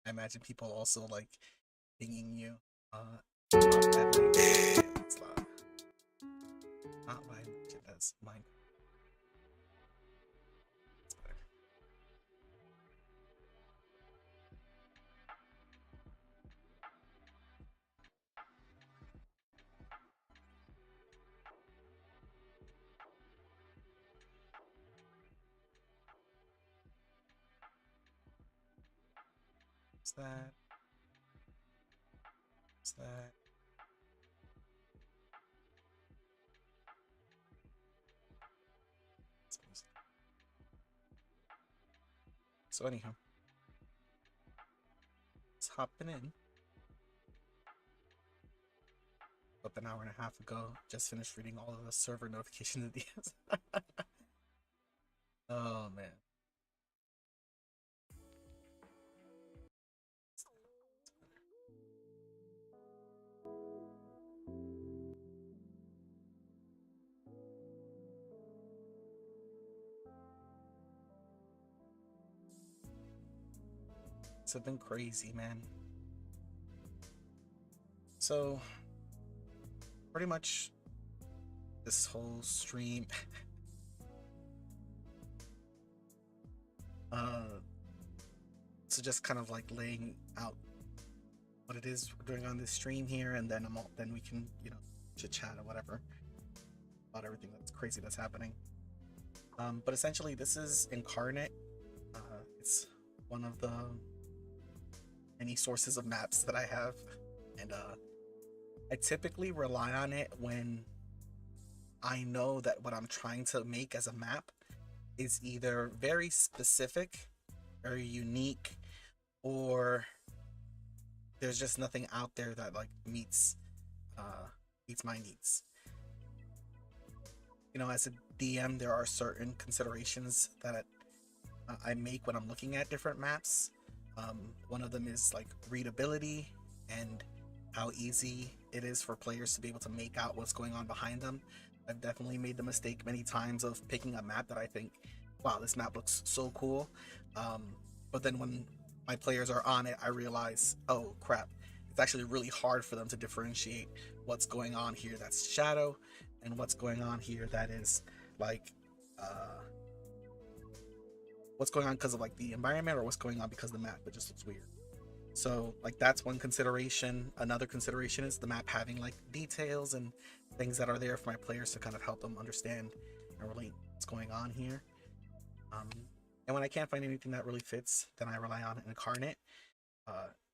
I imagine people also like pinging you. Not that way. Yeah, it's not what I mentioned as mine. It's better. What's that? What's that? So anyhow, it's hopping in. Up an hour and a half ago. Just finished reading all of the server notification videos. Oh man. It's been crazy, man. So pretty much this whole stream uh so just kind of like laying out what it is we're doing on this stream here, and then then we can, you know, chit chat or whatever about everything that's crazy that's happening. But essentially this is Incarnate. It's one of the many sources of maps that I have, and I typically rely on it when I know that what I'm trying to make as a map is either very specific, very unique, or there's just nothing out there that like meets my needs. You know, as a DM, there are certain considerations that I make when I'm looking at different maps. One of them is like readability and how easy it is for players to be able to make out what's going on behind them. I've definitely made the mistake many times of picking a map that I think, wow, this map looks so cool. But then when my players are on it, I realize, oh crap, it's actually really hard for them to differentiate what's going on here that's shadow and what's going on here that is like what's going on because of like the environment, or what's going on because of the map. It just looks weird. So like that's one consideration. Another consideration is the map having like details and things that are there for my players to kind of help them understand and relate what's going on here. And when I can't find anything that really fits, then I rely on Incarnate.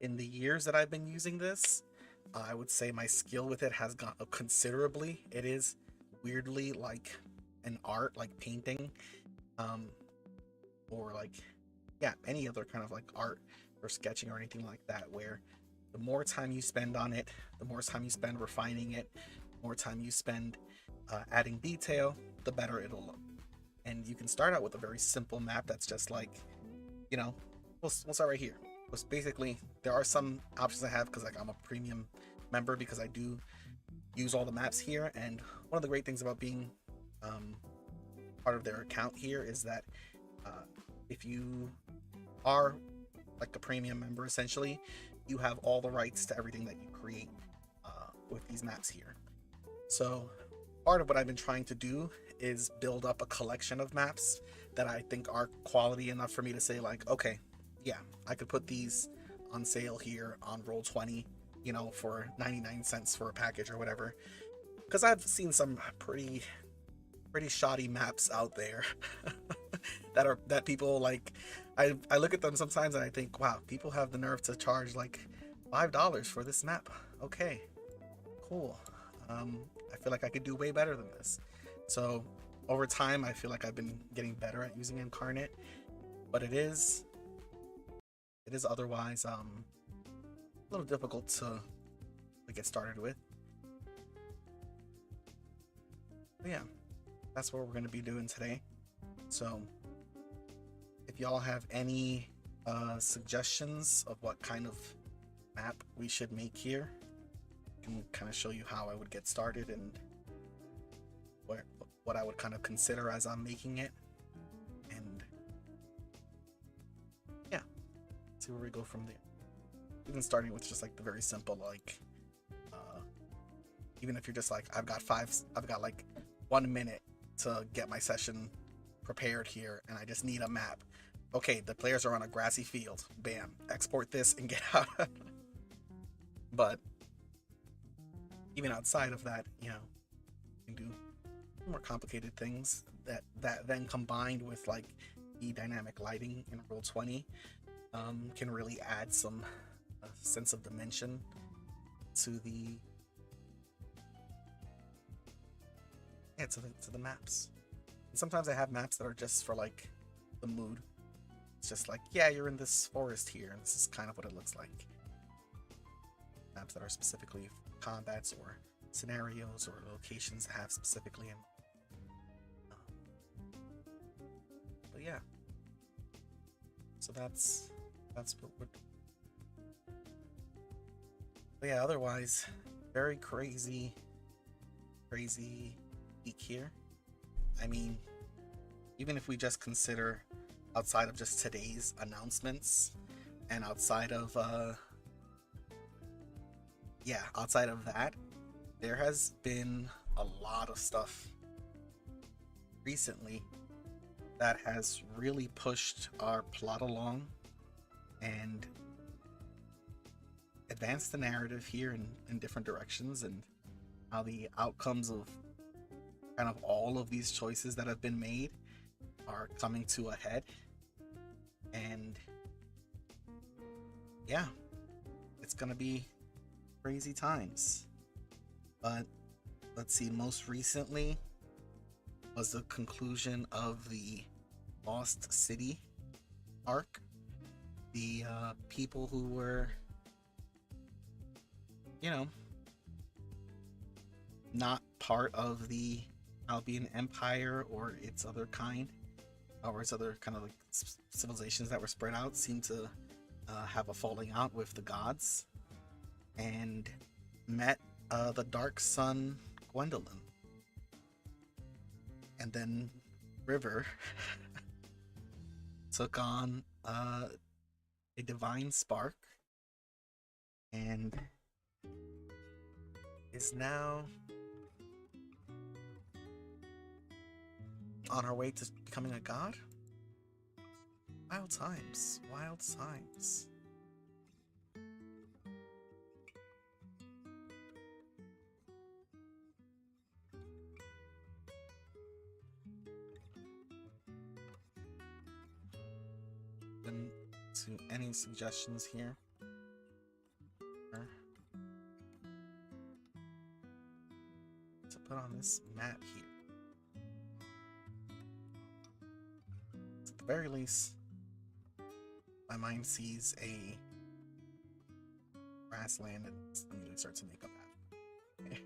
In the years that I've been using this, I would say my skill with it has gone up considerably. It is weirdly like an art, like painting, or like, yeah, any other kind of like art or sketching or anything like that, where the more time you spend on it, the more time you spend refining it, the more time you spend adding detail, the better it'll look. And you can start out with a very simple map that's just like, you know, we'll start right here. It's basically, there are some options I have because like I'm a premium member, because I do use all the maps here. And one of the great things about being part of their account here is that if you are like a premium member, essentially, you have all the rights to everything that you create with these maps here. So part of what I've been trying to do is build up a collection of maps that I think are quality enough for me to say like, okay, yeah, I could put these on sale here on Roll20, you know, for 99 cents for a package or whatever. Because I've seen some pretty shoddy maps out there that people like. I look at them sometimes and I think, wow, people have the nerve to charge like $5 for this map. Okay, cool. I feel like I could do way better than this. So over time, I feel like I've been getting better at using Incarnate, but it is otherwise a little difficult to get started with. But yeah, that's what we're going to be doing today. So if y'all have any suggestions of what kind of map we should make here, I can kind of show you how I would get started and what I would kind of consider as I'm making it, and yeah, see where we go from there. even starting with just like the very simple, like even if you're just like, I've got like 1 minute to get my session prepared here, and I just need a map. Okay, the players are on a grassy field. Bam, export this and get out. But even outside of that, you know, you can do more complicated things that then combined with like the dynamic lighting in Roll20 can really add some sense of dimension to the to the maps. And sometimes I have maps that are just for like the mood. It's just like, yeah, you're in this forest here, and this is kind of what it looks like. Maps that are specifically combats or scenarios or locations that have specifically in. But yeah, so that's what we're. But yeah, otherwise, very crazy week here. I mean, even if we just consider outside of just today's announcements and outside of that, there has been a lot of stuff recently that has really pushed our plot along and advanced the narrative here in different directions, and how the outcomes of kind of all of these choices that have been made are coming to a head. And yeah, it's gonna be crazy times. But let's see, most recently was the conclusion of the Lost City arc. The people who were, you know, not part of the Albion Empire or its other kind, or its other kind of like civilizations that were spread out, seem to have a falling out with the gods, and met the Dark Sun Gwendolyn. And then River took on a divine spark and is now on her way to becoming a god. Wild times, wild times. Open to any suggestions here? To put on this map here. At the very least, my mind sees a grassland and immediately starts to make up that. Okay.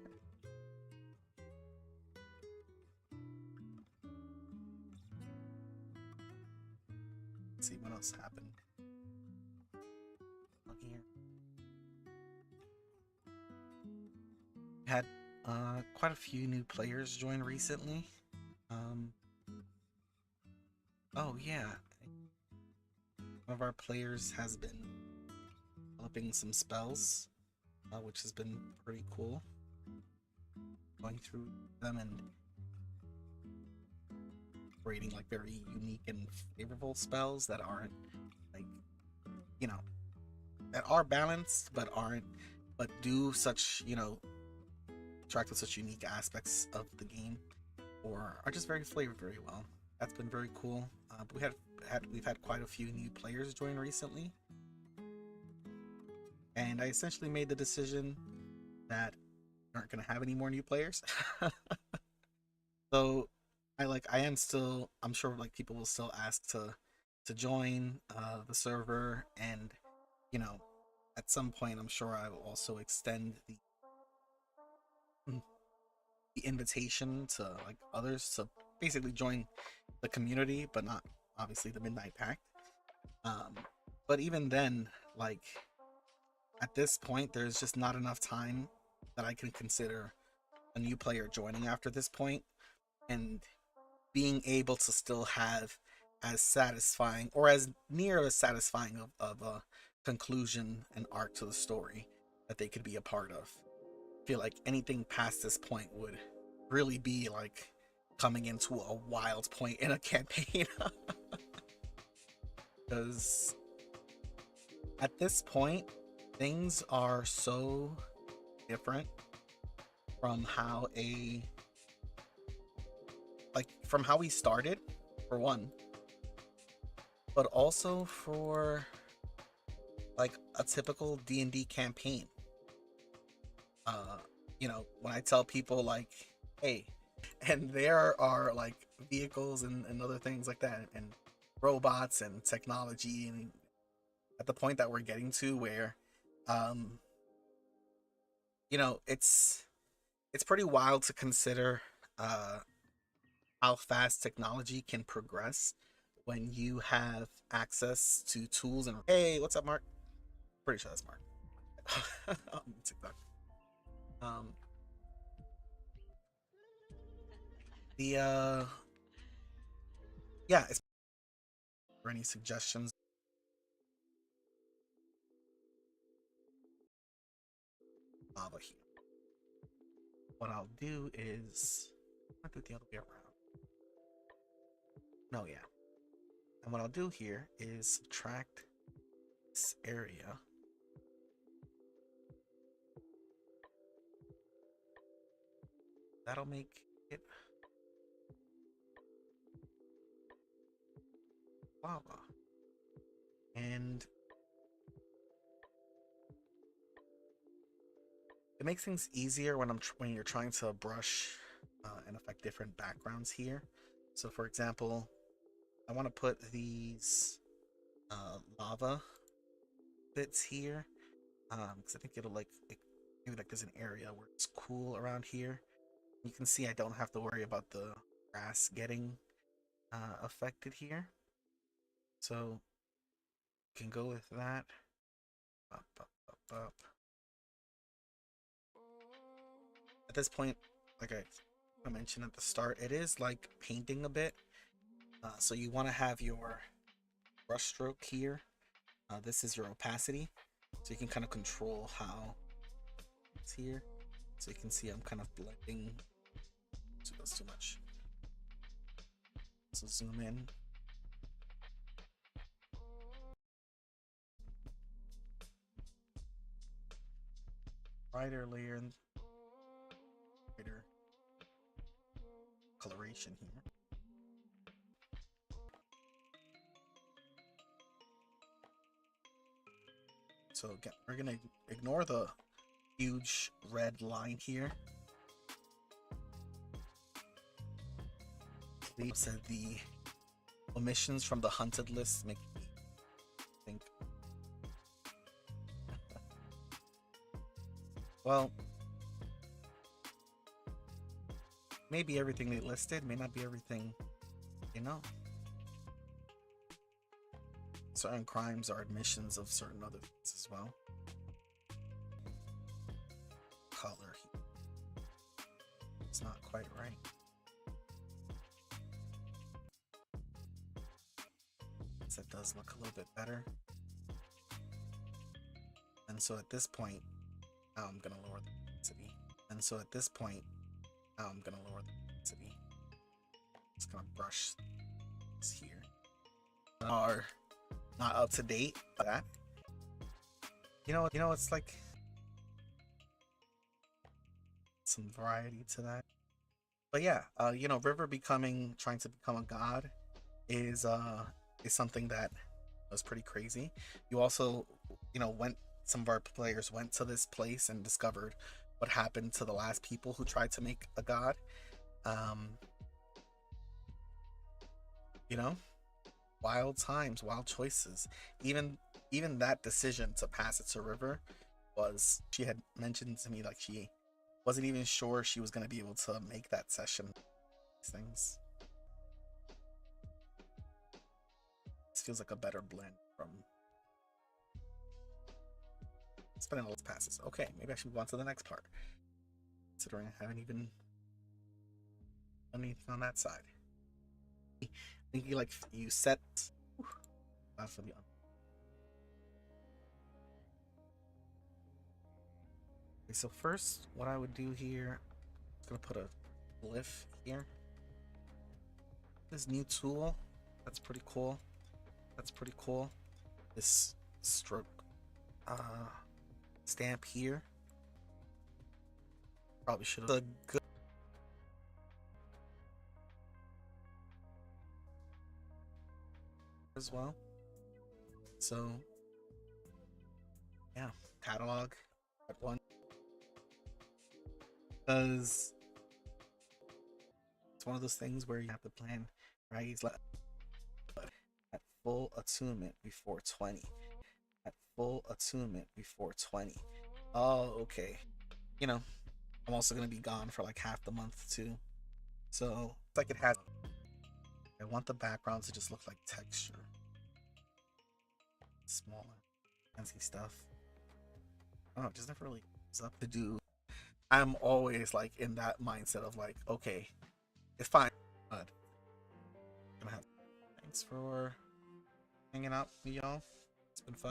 Let's see what else happened on here. Had quite a few new players join recently. Oh yeah, one of our players has been developing some spells, which has been pretty cool. Going through them and creating like very unique and favorable spells that aren't like, you know, that are balanced but do such, you know, attract with such unique aspects of the game, or are just very flavored very well. That's been very cool. But we've had quite a few new players join recently, and I essentially made the decision that we aren't going to have any more new players. So I'm sure like people will still ask to join the server, and you know, at some point I'm sure I will also extend the invitation to like others to basically join the community, but not obviously the Midnight Pact. But even then, like at this point, there's just not enough time that I can consider a new player joining after this point and being able to still have as satisfying or as near as satisfying of a conclusion and arc to the story that they could be a part of. I feel like anything past this point would really be like coming into a wild point in a campaign. Because at this point, things are so different from how from how we started, for one, but also for like a typical D&D campaign. When I tell people like, hey, and there are like vehicles and other things like that, and robots and technology, and at the point that we're getting to where it's pretty wild to consider how fast technology can progress when you have access to tools. And hey, what's up, Mark? Pretty sure that's Mark. TikTok. Yeah, it's for any suggestions. Lava here. What I'll do is I'll do it the other way around. No, yeah. And what I'll do here is subtract this area. That'll make it lava. And it makes things easier when you're trying to brush and affect different backgrounds here. So for example, I want to put these lava bits here because I think it'll maybe like there's an area where it's cool around here. You can see I don't have to worry about the grass getting affected here. So you can go with that. Up, up, up, up. At this point, like I mentioned at the start, it is like painting a bit. So you want to have your brush stroke here. This is your opacity, so you can kind of control how it's here. So you can see I'm kind of blending. So that's too much. So zoom in. Brighter layer and brighter coloration here. So again, we're gonna ignore the huge red line here. They said the omissions from the hunted list make me think. Well, maybe everything they listed may not be everything, you know. Certain crimes are admissions of certain other things as well. Color here. It's not quite right. So it does look a little bit better. And so at this point, now I'm gonna lower the intensity. And so at this point, now I'm gonna lower the intensity. Just gonna brush this here. Are not up to date for that. You know, it's like some variety to that. But yeah, River trying to become a god is something that was pretty crazy. You also, some of our players went to this place and discovered what happened to the last people who tried to make a god. Wild times, wild choices. Even that decision to pass it to River was, she had mentioned to me like she wasn't even sure she was going to be able to make that session. These things. This feels like a better blend from spending all those passes. Okay, maybe I should move on to the next part, considering I haven't even done anything on that side. I think you set for the Okay, so first, what I would do here, I'm gonna put a glyph here. This new tool, that's pretty cool. That's pretty cool. This stroke stamp here. Probably should have a good as well. So yeah, catalog at one, because it's one of those things where you have to plan, right? He's like at full attunement before 20. At full attunement before 20. Oh, okay. You know, I'm also gonna be gone for like half the month too. So it's like it has. I want the background to just look like texture. Smaller, fancy stuff. Oh, it just never really comes up to do. I'm always like in that mindset of like, okay, it's fine, but I'm gonna have. Thanks for hanging out with y'all. It's been fun.